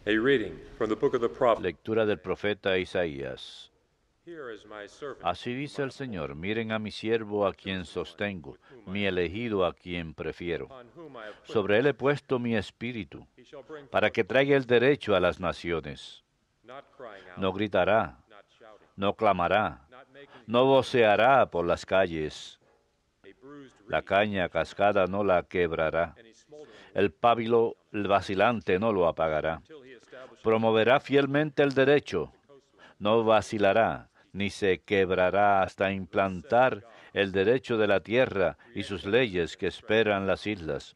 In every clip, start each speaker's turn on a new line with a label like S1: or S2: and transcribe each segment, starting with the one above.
S1: A reading from the book of the prophet.
S2: Lectura del profeta Isaías.
S1: Here is my servant.
S2: Así dice el Señor, miren a mi siervo a quien sostengo, mi elegido a quien prefiero.
S1: On whom I have put
S2: Sobre él he puesto mi espíritu,
S1: he shall bring
S2: para
S1: forth
S2: que traiga el derecho a las naciones.
S1: not crying out,
S2: No gritará,
S1: not shouting,
S2: no clamará,
S1: not making
S2: no voceará por las calles.
S1: a bruised
S2: La
S1: reed,
S2: caña cascada no la quebrará.
S1: and a smoldering
S2: El pábilo vacilante no lo apagará.
S1: until he establishes
S2: Promoverá fielmente el derecho,
S1: coastlands.
S2: no vacilará, ni se quebrará hasta implantar el derecho de la tierra y sus leyes que esperan las islas.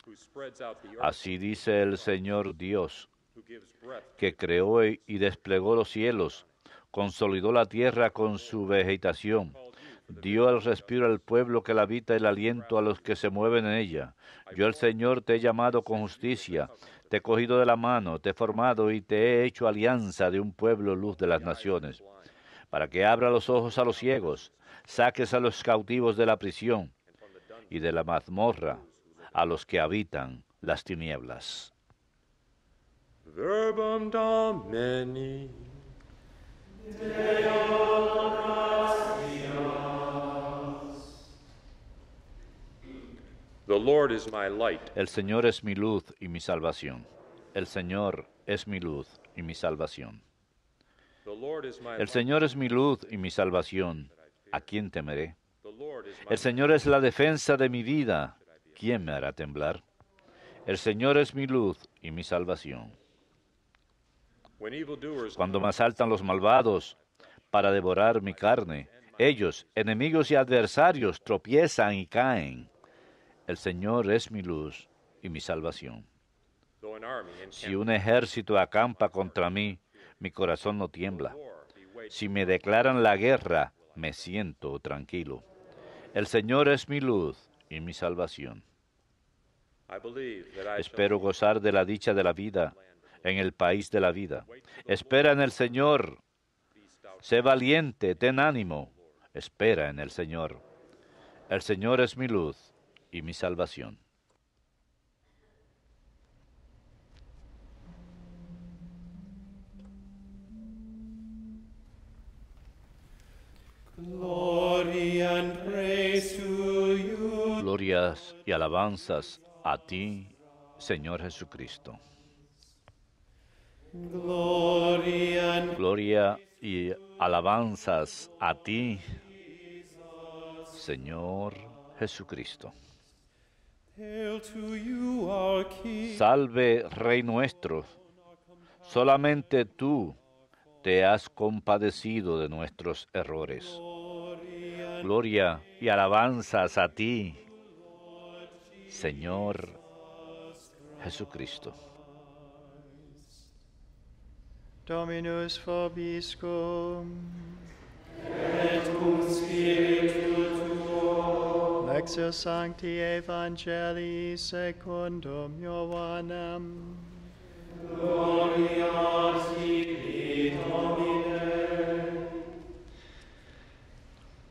S1: Who spreads out the earth,
S2: Así dice el Señor Dios,
S1: who gives breath
S2: que creó y desplegó los cielos, consolidó la tierra con su vegetación, dio el respiro al pueblo que la habita, el aliento a los que se mueven en ella. Yo, el Señor, te he llamado con justicia, te he cogido de la mano, te he formado y te he hecho alianza de un pueblo, luz de las naciones, para que abra los ojos a los ciegos, saques a los cautivos de la prisión y de la mazmorra a los que habitan las tinieblas.
S1: Verbum Domini. The Lord is my light.
S2: El Señor es mi luz y mi salvación. El Señor es mi luz y mi salvación.
S1: The Lord is my
S2: El
S1: light.
S2: Señor es mi luz y mi salvación. ¿A quién temeré?
S1: The Lord is my
S2: El Señor es la defensa de mi vida. ¿Quién me hará temblar? El Señor es mi luz y mi salvación.
S1: When evildoers
S2: Cuando me asaltan los malvados para devorar mi carne, ellos, enemigos y adversarios, tropiezan y caen. El Señor es mi luz y mi salvación.
S1: though an army
S2: Si un ejército acampa contra mí, mi corazón no tiembla. Si me declaran la guerra, me siento tranquilo. El Señor es mi luz y mi salvación.
S1: I believe that I shall
S2: Espero gozar de la dicha de la vida en el país de la vida. Espera en el Señor. Sé valiente, ten ánimo. Espera en el Señor. El Señor es mi luz y mi salvación.
S3: Glory and praise to you.
S2: Glorias y alabanzas a ti, Señor Jesucristo.
S3: Glory and
S2: Gloria y alabanzas a ti, Señor Jesucristo.
S3: hail to you, our King.
S2: Salve, Rey nuestro. Solamente tú te has compadecido de nuestros errores.
S3: Glory and
S2: Gloria y alabanzas a ti, Señor Jesucristo.
S4: Dominus vobiscum.
S3: et cum spiritu tuo.
S4: Lectio Sancti Evangelii secundum Ioannem.
S3: Gloria tibi, Domine.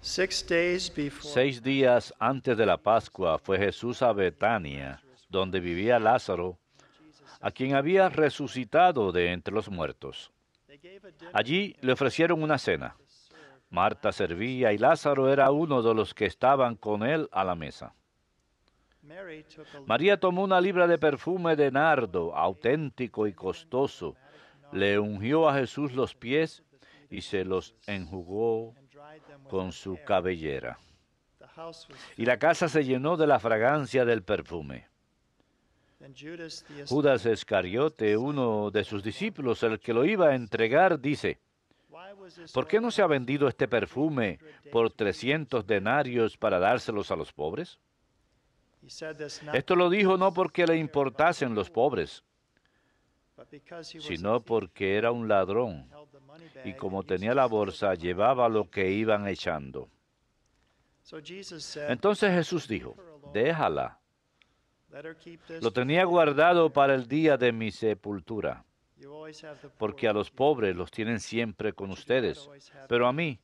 S4: 6 days before
S2: 6 días antes de la Pascua fue Jesús a Betania, donde vivía Lázaro, a quien había resucitado de entre los muertos.
S4: they gave a dinner.
S2: Allí le ofrecieron una cena. Marta servía y Lázaro era uno de los que estaban con él a la mesa.
S4: Mary took a
S2: María tomó una libra de perfume de nardo, auténtico y costoso, le ungió a Jesús los pies y se los enjugó
S4: and dried them with
S2: con
S4: her
S2: su
S4: hair.
S2: cabellera.
S4: The house was
S2: Y la casa se llenó de la fragancia del perfume.
S4: Then Judas the
S2: Judas Iscariote, uno de sus discípulos, el que lo iba a entregar, dice,
S4: Why was this
S2: ¿por qué no se ha
S4: oil
S2: vendido este perfume por 300 denarios para dárselos a los pobres?
S4: He said this not
S2: Esto lo dijo no porque le importasen los pobres,
S4: but because he was
S2: sino
S4: a thief
S2: porque era un ladrón,
S4: and held the money bag
S2: y
S4: that
S2: como
S4: used
S2: tenía
S4: to
S2: la
S4: steal
S2: bolsa,
S4: the money.
S2: llevaba lo que iban echando.
S4: So Jesus said,
S2: Entonces Jesús dijo, déjala,
S4: Let her keep this
S2: lo
S4: for
S2: tenía
S4: you.
S2: guardado para el día de mi sepultura,
S4: You always have the poor
S2: porque a
S4: with
S2: los
S4: you,
S2: pobres los tienen siempre con
S4: but you do not
S2: ustedes,
S4: always have
S2: pero a
S4: me.
S2: mí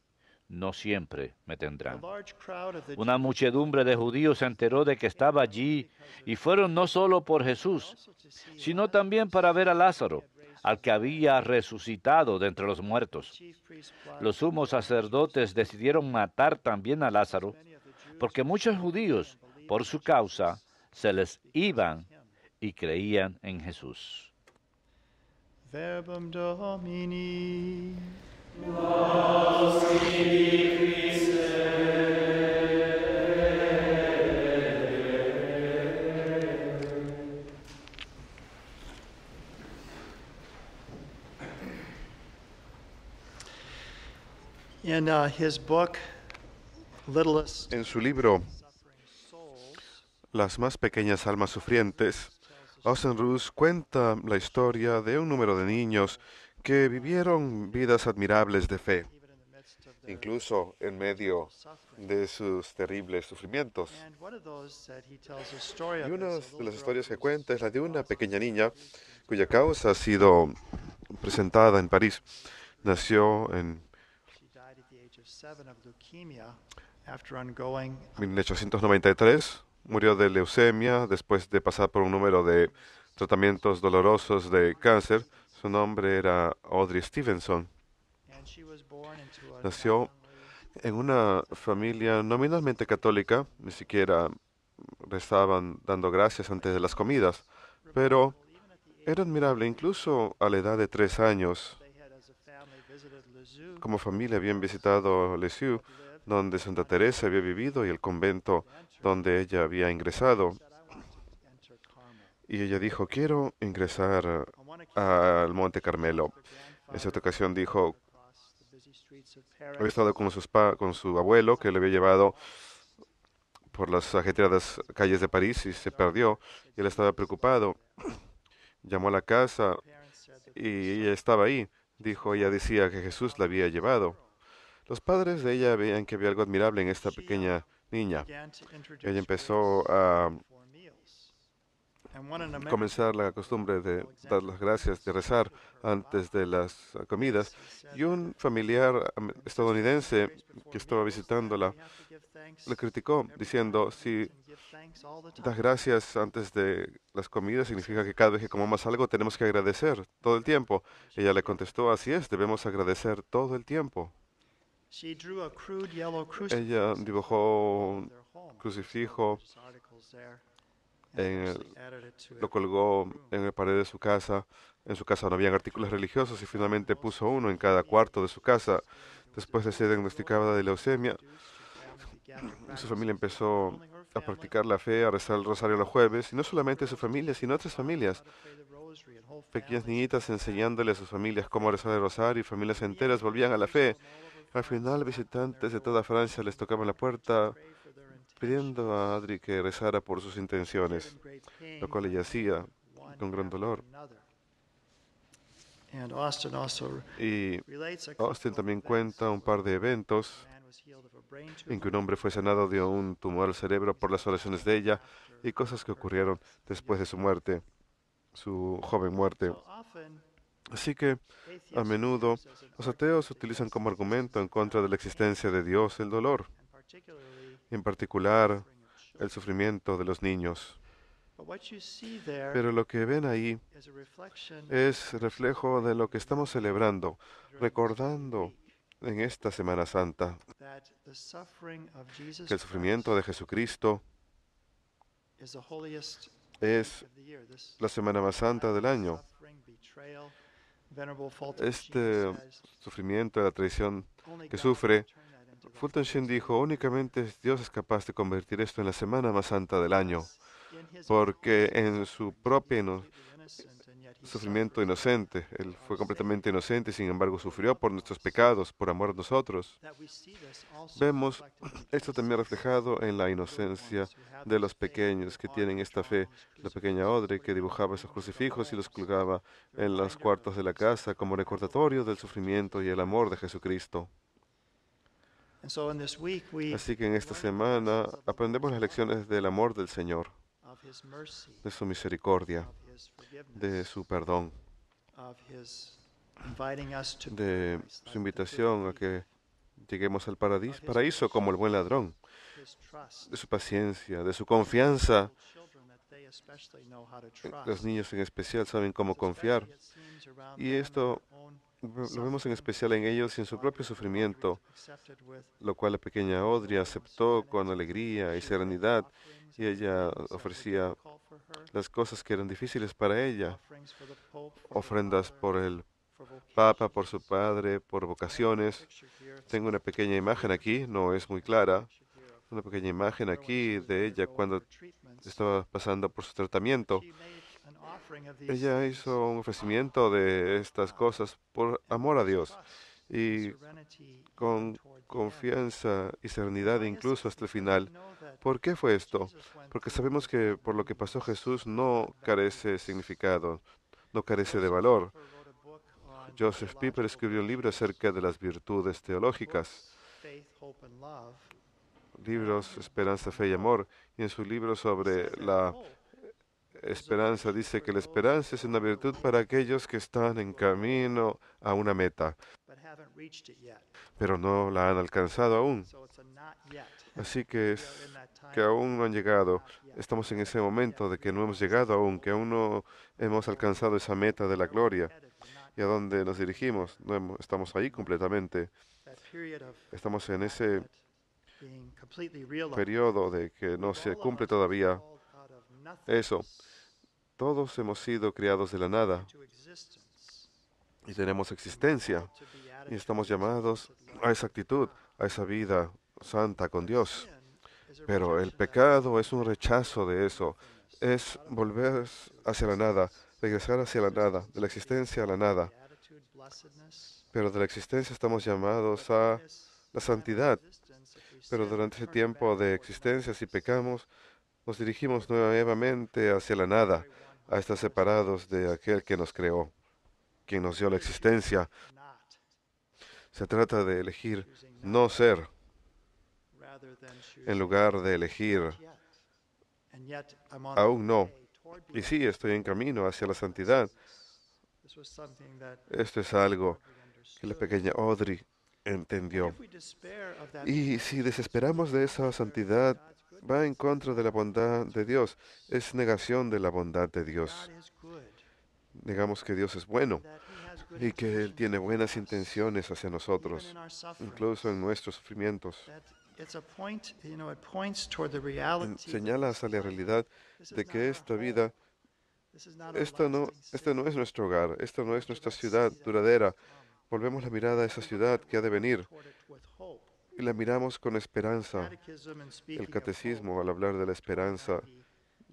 S2: no siempre me
S4: A
S2: tendrán.
S4: large crowd of the
S2: Una
S4: Jews
S2: muchedumbre de judíos se enteró de que estaba allí y fueron no solo por Jesús,
S4: also to see
S2: sino también para ver a Lázaro, al que había resucitado de entre los muertos.
S4: chief priests plotted
S2: Los sumos sacerdotes decidieron matar también a Lázaro,
S4: many of the Jews
S2: porque muchos judíos, por su causa, se les iban y creían en Jesús.
S4: verbum Domini. In his book, Littlest
S5: En su libro
S4: Suffering Souls,
S5: Las más pequeñas almas sufrientes, Austin Ruse cuenta la historia de un número de niños que vivieron vidas admirables de fe,
S4: even in the midst of their
S5: incluso en medio
S4: suffering.
S5: de sus terribles sufrimientos.
S4: And one of those that he tells a story
S5: Y
S4: of
S5: una
S4: is a
S5: de
S4: little
S5: las
S4: girl
S5: historias que
S4: whose
S5: cuenta es la de una
S4: cause
S5: pequeña
S4: was
S5: niña
S4: introduced
S5: cuya causa ha sido presentada en París. Nació en
S4: She died at the age of 7 of leukemia after undergoing
S5: 1893, murió de leucemia después de pasar por un número de tratamientos dolorosos de cáncer. Su nombre era Audrey Stevenson.
S4: and she was born into a
S5: Nació
S4: nominally
S5: en una familia nominalmente católica, ni siquiera estaban dando gracias antes de las comidas, pero
S4: even at the age
S5: era admirable, incluso a la edad de 3 años.
S4: they had as a family visited Lisieux,
S5: Como familia habían visitado Lisieux,
S4: lived,
S5: donde Santa Teresa había vivido, y el convento donde ella había ingresado.
S4: said, I want to enter Carmel.
S5: Y ella dijo, quiero ingresar
S4: On one occasion,
S5: al Monte Carmelo.
S4: her
S5: En esa
S4: grandfather
S5: ocasión dijo,
S4: across the busy streets of Paris,
S5: había estado con su abuelo, que le había llevado por las ajetreadas calles de París y se perdió. Y él estaba preocupado. Llamó a la casa
S4: parents said that
S5: y ella estaba ahí. Dijo, ella decía que Jesús la había llevado. Los padres de ella veían que había algo admirable en esta pequeña niña.
S4: began to introduce
S5: Ella empezó
S4: grace
S5: a
S4: before meals. And one in America
S5: comenzar la costumbre de dar las gracias, de rezar antes de las comidas. Y un familiar estadounidense que estaba visitándola le criticó diciendo, si das gracias antes de las comidas, significa que cada vez que comamos algo tenemos que agradecer todo el tiempo. Ella le contestó, así es, debemos agradecer todo el tiempo. Ella dibujó un crucifijo, lo colgó en la pared de su casa. En su casa no habían artículos religiosos y finalmente puso uno en cada cuarto de su casa. Después de ser diagnosticada de leucemia, su familia empezó a practicar la fe, a rezar el rosario los jueves, y no solamente su familia, sino otras familias. Pequeñas niñitas enseñándole a sus familias cómo rezar el rosario, y familias enteras volvían a la fe. Al final, visitantes de toda Francia les tocaban la puerta pidiendo a Audrey que rezara por sus intenciones, lo cual ella hacía con gran dolor. Y Austin también cuenta un par de eventos en que un hombre fue sanado de un tumor al cerebro por las oraciones de ella y cosas que ocurrieron después de su muerte, su joven muerte. Así que, a menudo, los ateos utilizan como argumento en contra de la existencia de Dios el dolor, y en particular el sufrimiento de los niños. Pero lo que ven ahí es reflejo de lo que estamos celebrando, recordando en esta Semana Santa, que el sufrimiento de Jesucristo es la semana más santa del año. Este sufrimiento, la traición que sufre, Fulton Sheen dijo, únicamente Dios es capaz de convertir esto en la semana más santa del año, porque en su propio sufrimiento inocente, Él fue completamente inocente y sin embargo sufrió por nuestros pecados, por amor a nosotros. Vemos esto también reflejado en la inocencia de los pequeños que tienen esta fe. La pequeña Audrey que dibujaba esos crucifijos y los colgaba en los cuartos de la casa como recordatorio del sufrimiento y el amor de Jesucristo. Así que en esta semana aprendemos las lecciones del amor del Señor, de su misericordia, de su perdón, de su invitación a que lleguemos al paraíso como el buen ladrón,
S4: his trust.
S5: de su paciencia, de su confianza.
S4: Children that they especially know how to
S5: Los
S4: trust.
S5: niños en especial saben cómo confiar.
S4: Especially it seems around
S5: Y
S4: them
S5: esto
S4: in their own
S5: lo vemos en especial en ellos y en su propio sufrimiento,
S4: accepted with
S5: lo cual la pequeña Audrey aceptó con alegría y serenidad, y ella ofrecía
S4: call for her,
S5: las cosas que eran difíciles para ella,
S4: offerings for the Pope, for her
S5: ofrendas
S4: father,
S5: por el
S4: for vocation.
S5: Papa, por su padre, por vocaciones.
S4: Picture here,
S5: Tengo una pequeña imagen aquí, no es muy clara,
S4: picture here of
S5: una pequeña imagen
S4: her when she
S5: aquí
S4: was
S5: de ella
S4: undergoing
S5: cuando
S4: her treatments.
S5: estaba pasando por su tratamiento.
S4: She made an offering of these
S5: Ella
S4: things.
S5: hizo un ofrecimiento de estas cosas por amor a Dios
S4: Trust,
S5: y
S4: serenity, even
S5: con
S4: toward the end.
S5: confianza y serenidad
S4: Why is
S5: incluso
S4: this?
S5: hasta el
S4: Because we
S5: final.
S4: know that
S5: ¿Por qué fue esto?
S4: Jesus went
S5: Porque
S4: through
S5: sabemos
S4: this
S5: que
S4: without
S5: por lo que pasó
S4: meaningless,
S5: Jesús no
S4: without
S5: carece de
S4: values.
S5: significado, no carece de
S4: Joseph
S5: valor.
S4: Pieper wrote a book on
S5: Joseph Pieper
S4: theological
S5: escribió un libro
S4: virtues.
S5: acerca de las virtudes teológicas,
S4: Books, Faith, Hope, and Love.
S5: libros Esperanza, Fe y Amor, y en su libro sobre
S4: Says that
S5: la
S4: hope
S5: esperanza dice que la esperanza es una virtud para aquellos que están en camino a una meta,
S4: but haven't reached it yet.
S5: pero no la han alcanzado aún.
S4: So it's a not yet.
S5: Así que
S4: We are
S5: es
S4: in that time
S5: que aún no han llegado.
S4: not yet.
S5: Estamos en ese momento de que no hemos llegado aún, que aún no hemos alcanzado esa meta de la gloria.
S4: Headed, we're not
S5: ¿Y a dónde nos dirigimos? Estamos ahí completamente.
S4: that period of
S5: Estamos en
S4: not
S5: ese
S4: yet being completely realized.
S5: periodo de que no se cumple todavía
S4: Called out of nothingness
S5: eso. Todos hemos sido creados de la nada
S4: to existence.
S5: y tenemos existencia.
S4: To be
S5: Y
S4: added
S5: estamos
S4: to
S5: llamados
S4: blessed
S5: a esa actitud, a esa vida santa con Dios.
S4: sin is a
S5: Pero el
S4: rejection of
S5: pecado es un rechazo de eso. Es volver hacia la nada, regresar hacia la nada, de la existencia a la nada.
S4: the attitude, blessedness,
S5: Pero de la existencia estamos llamados a
S4: this
S5: la santidad.
S4: existence, if we
S5: Pero
S4: sin,
S5: durante ese
S4: turn
S5: tiempo
S4: back
S5: de
S4: towards
S5: existencia, si
S4: nothingness.
S5: pecamos, nos dirigimos nuevamente hacia la nada, a estar separados de aquel que nos creó, quien nos dio la existencia.
S4: Not
S5: Se trata de elegir
S4: choosing not
S5: no ser
S4: rather than choosing
S5: en lugar de elegir
S4: yet. And yet I'm on
S5: aún
S4: the
S5: no.
S4: way toward
S5: Y sí, estoy en camino hacia la santidad.
S4: This was something that
S5: Esto es algo
S4: Audrey
S5: que la
S4: understood.
S5: pequeña Audrey entendió.
S4: If we despair of that
S5: Y si desesperamos de esa santidad,
S4: God's goodness,
S5: va en contra de la bondad de Dios. Es negación de la bondad de Dios.
S4: God is good,
S5: Negamos que Dios es bueno
S4: that He has good
S5: y que Él
S4: intentions
S5: tiene buenas
S4: towards us,
S5: intenciones hacia
S4: even
S5: nosotros,
S4: in our sufferings.
S5: incluso en nuestros sufrimientos.
S4: That it's a point, it points toward the reality that
S5: Señala hacia la realidad
S4: this is
S5: de
S4: not
S5: que
S4: our
S5: esta
S4: home.
S5: vida,
S4: This is not our
S5: este no
S4: lasting
S5: es nuestro hogar, esta no es nuestra ciudad duradera. Volvemos la mirada a esa ciudad que ha de venir
S4: toward it with hope.
S5: y la miramos con esperanza.
S4: Catechism and speaking
S5: El
S4: of
S5: catecismo, al hablar de la esperanza,
S4: hope,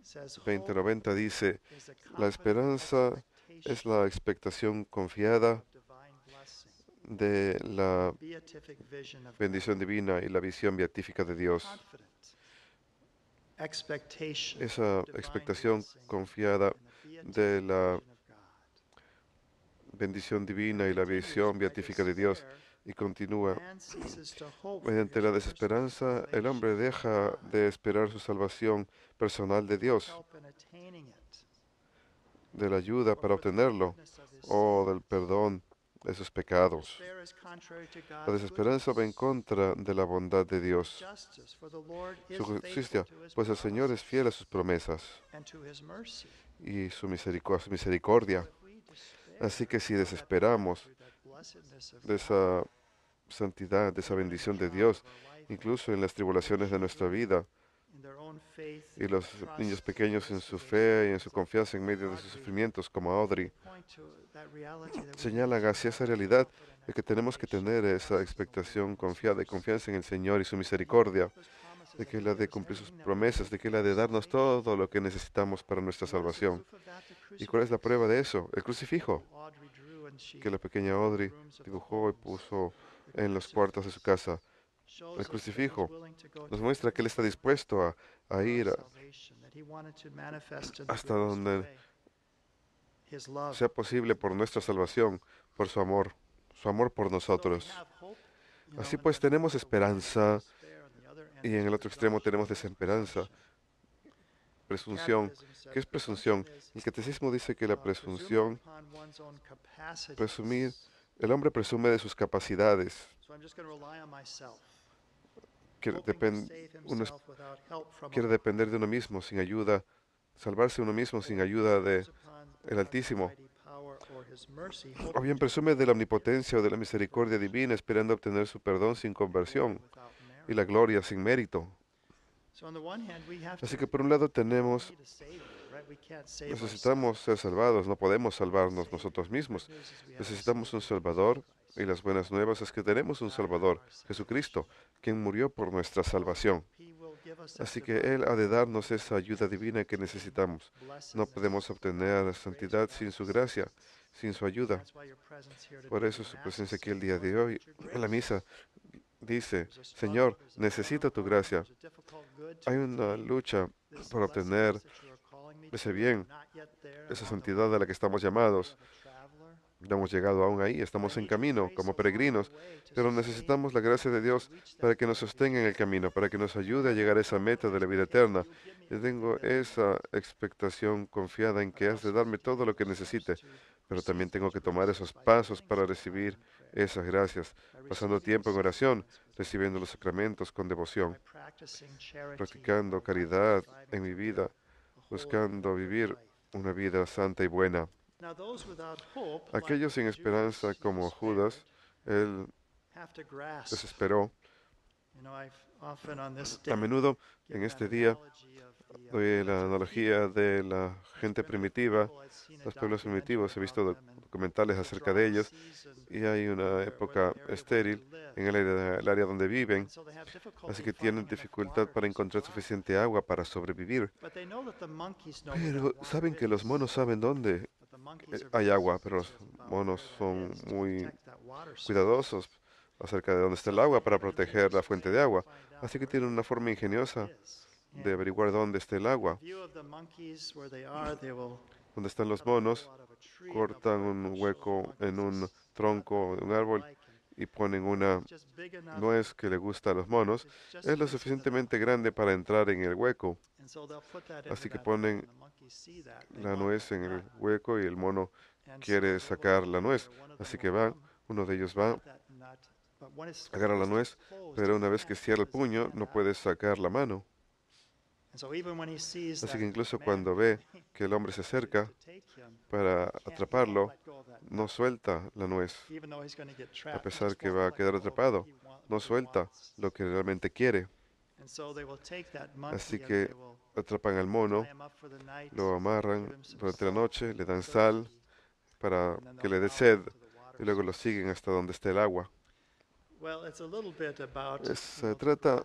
S4: says, hope
S5: 2090 dice,
S4: is a
S5: la
S4: confident
S5: esperanza
S4: expectation
S5: es la expectación confiada
S4: of divine blessing,
S5: de la
S4: beatific vision of
S5: bendición divina y la visión beatífica de Dios.
S4: confident expectation
S5: Esa
S4: of divine
S5: expectación
S4: blessing
S5: confiada
S4: and
S5: de
S4: the beatific
S5: la
S4: vision of God.
S5: bendición divina y la visión beatífica de Dios. Y continúa,
S4: Man ceases to hope for
S5: mediante
S4: his
S5: la
S4: personal
S5: desesperanza, el
S4: salvation
S5: hombre deja
S4: from God,
S5: de esperar su salvación personal de Dios,
S4: help in attaining it,
S5: de la ayuda
S4: or
S5: para
S4: for the
S5: obtenerlo
S4: forgiveness of his
S5: o
S4: sin.
S5: del perdón de sus pecados.
S4: Despair is contrary to
S5: La
S4: God's
S5: desesperanza va en
S4: goodness.
S5: contra de la bondad de Dios,
S4: Justice, for the Lord is
S5: su
S4: faithful
S5: justicia,
S4: to his
S5: pues el Señor es fiel a
S4: promises
S5: sus promesas
S4: and to his mercy.
S5: y su misericordia.
S4: If we despair
S5: Así que si
S4: of that
S5: desesperamos
S4: virtue, that blessedness of
S5: de
S4: God,
S5: esa santidad, de esa bendición de Dios, incluso en las tribulaciones de nuestra vida,
S4: in their own faith
S5: y los
S4: trust,
S5: niños pequeños en su fe y en su confianza en medio de sus sufrimientos, como Audrey,
S4: point to that reality that we
S5: señalan hacia esa realidad de que tenemos que tener esa expectación confiada y confianza en el Señor y su misericordia, de que Él ha de cumplir sus promesas, de que Él ha de darnos todo lo que necesitamos para nuestra salvación. ¿Y cuál es la prueba de eso? El crucifijo, que la pequeña Audrey dibujó y puso en los cuartos de su casa. El crucifijo nos muestra que Él está dispuesto a ir hasta donde sea posible por nuestra salvación, por su amor por nosotros. Así pues, tenemos esperanza y en el otro extremo tenemos desesperanza, presunción. ¿Qué es presunción? El catecismo dice que la presunción, presumir El hombre presume de sus capacidades.
S4: So I'm just going to rely on myself.
S5: Quiere,
S4: Hoping to
S5: depen-
S4: save
S5: uno es-
S4: himself without help from
S5: quiere
S4: above.
S5: depender de uno mismo sin ayuda, salvarse uno mismo sin ayuda de
S4: Presumes upon
S5: el Altísimo.
S4: Almighty power or his mercy,
S5: O
S4: hoping
S5: bien
S4: to
S5: presume de la omnipotencia o de la misericordia divina, esperando obtener su perdón sin conversión
S4: without merit.
S5: y la gloria sin mérito.
S4: So on the one hand, we have
S5: Así
S4: to
S5: que por un lado tenemos,
S4: need a savior, right? We can't save ourselves.
S5: necesitamos ser salvados, no podemos salvarnos nosotros mismos.
S4: Good news is we have a
S5: Necesitamos un
S4: Savior,
S5: Salvador
S4: Jesus
S5: y las buenas nuevas es que tenemos un Salvador, Jesucristo, quien murió por nuestra salvación.
S4: He will give us that
S5: Así que
S4: divine
S5: Él ha de darnos esa ayuda divina que necesitamos.
S4: blessings
S5: No
S4: and
S5: podemos obtener santidad sin su gracia, sin su ayuda.
S4: That's why your presence here
S5: Por
S4: today
S5: eso
S4: in
S5: su
S4: Mass
S5: presencia
S4: is
S5: aquí el
S4: saying,
S5: día de
S4: Lord,
S5: hoy
S4: your
S5: en la
S4: grace.
S5: misa dice,
S4: There's a struggle,
S5: Señor,
S4: there's a
S5: necesito tu
S4: battle,
S5: gracia.
S4: there's a difficult good to
S5: Hay una
S4: obtain
S5: lucha
S4: this
S5: por obtener
S4: blessedness that you are calling me
S5: ese
S4: to.
S5: bien,
S4: I'm not yet there. I'm
S5: esa
S4: on the
S5: santidad a
S4: way
S5: la que estamos
S4: of
S5: llamados.
S4: a traveler.
S5: No hemos llegado aún ahí, estamos en camino como peregrinos, pero necesitamos la gracia de Dios para que nos sostenga en el camino, para que nos ayude a llegar a esa meta de la vida eterna. Yo tengo esa expectación confiada en que has de darme todo lo que necesite, pero también tengo que tomar esos pasos para recibir esas gracias, pasando tiempo en oración, recibiendo los sacramentos con devoción, practicando caridad en mi vida, buscando vivir una vida santa y buena. Aquellos sin esperanza como Judas, él desesperó. A menudo en este día doy la analogía de la gente primitiva, los pueblos primitivos. He visto documentales acerca de ellos y hay una época estéril en el área donde viven, así que tienen dificultad para encontrar suficiente agua para sobrevivir. Pero saben que los monos saben dónde hay agua, pero los monos son muy cuidadosos acerca de dónde está el agua para proteger la fuente de agua. Así que tienen una forma ingeniosa de averiguar dónde está el agua. Donde están los monos, cortan un hueco en un tronco de un árbol y ponen una nuez que le gusta a los monos. Es lo suficientemente grande para entrar en el hueco. Así que ponen la nuez en el hueco y el mono quiere sacar la nuez. Así que va, uno de ellos va, agarra la nuez, pero una vez que cierra el puño no puede sacar la mano. Así que incluso cuando ve que el hombre se acerca para atraparlo, no suelta la nuez, a pesar que va a quedar atrapado, no suelta lo que realmente quiere. Así que atrapan al mono, lo amarran durante la noche, le dan sal para que le dé sed y luego lo siguen hasta donde esté el agua. Se trata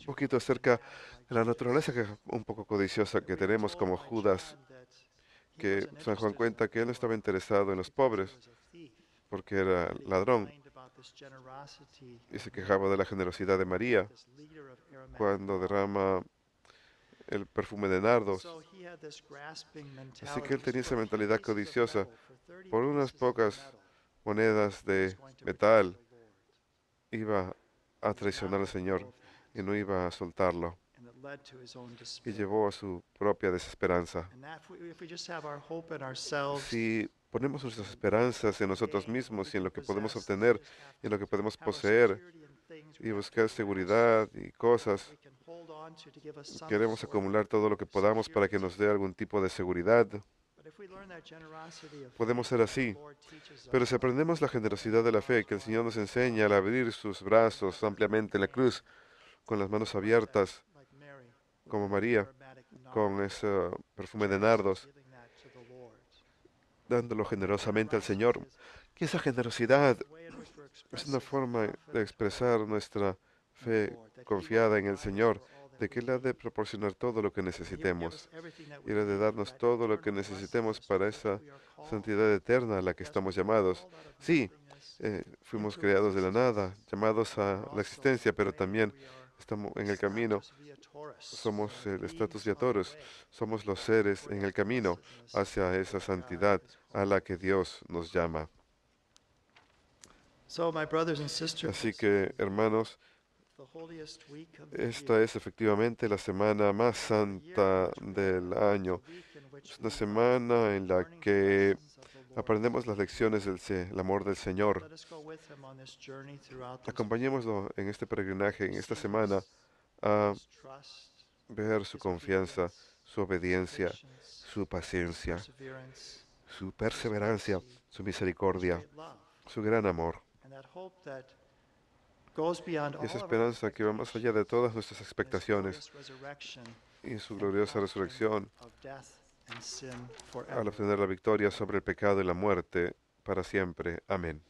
S5: un poquito acerca de la naturaleza que es un poco codiciosa que tenemos como Judas, que San Juan cuenta que él no estaba interesado en los pobres porque era ladrón y se quejaba de la generosidad de María cuando derrama el perfume de nardos. Así que él tenía esa mentalidad codiciosa. Por unas pocas monedas de metal iba a traicionar al Señor y no iba a soltarlo, y llevó a su propia desesperanza. Si ponemos nuestras esperanzas en nosotros mismos y en lo que podemos obtener y en lo que podemos poseer y buscar seguridad y cosas, queremos acumular todo lo que podamos para que nos dé algún tipo de seguridad. Podemos ser así, pero si aprendemos la generosidad de la fe que el Señor nos enseña al abrir sus brazos ampliamente en la cruz, con las manos abiertas, como María, con ese perfume de nardos, dándolo generosamente al Señor, que esa generosidad es una forma de expresar nuestra fe confiada en el Señor, de que Él ha de proporcionar todo lo que necesitemos y Él ha de darnos todo lo que necesitemos para esa santidad eterna a la que estamos llamados. Sí, fuimos creados de la nada, llamados a la existencia, pero también estamos en el camino. Somos el status viatoros, somos los seres en el camino hacia esa santidad a la que Dios nos llama. Así que, hermanos, esta es efectivamente la semana más santa del año. Es una semana en la que Aprendemos las lecciones del amor del Señor.
S4: Let us go with him on this journey throughout this
S5: Acompañémoslo en este peregrinaje, en esta semana, a
S4: his trust,
S5: ver su confianza, su obediencia, su paciencia,
S4: perseverance,
S5: su perseverancia, su misericordia,
S4: great love,
S5: su gran amor.
S4: and that hope that goes beyond all
S5: Y esa
S4: of our
S5: esperanza que va más allá de todas nuestras expectaciones
S4: expectations, resurrection,
S5: y su
S4: and
S5: gloriosa
S4: conquering
S5: resurrección
S4: of death and sin
S5: al
S4: forever.
S5: obtener la victoria sobre el pecado y la muerte para siempre. Amén.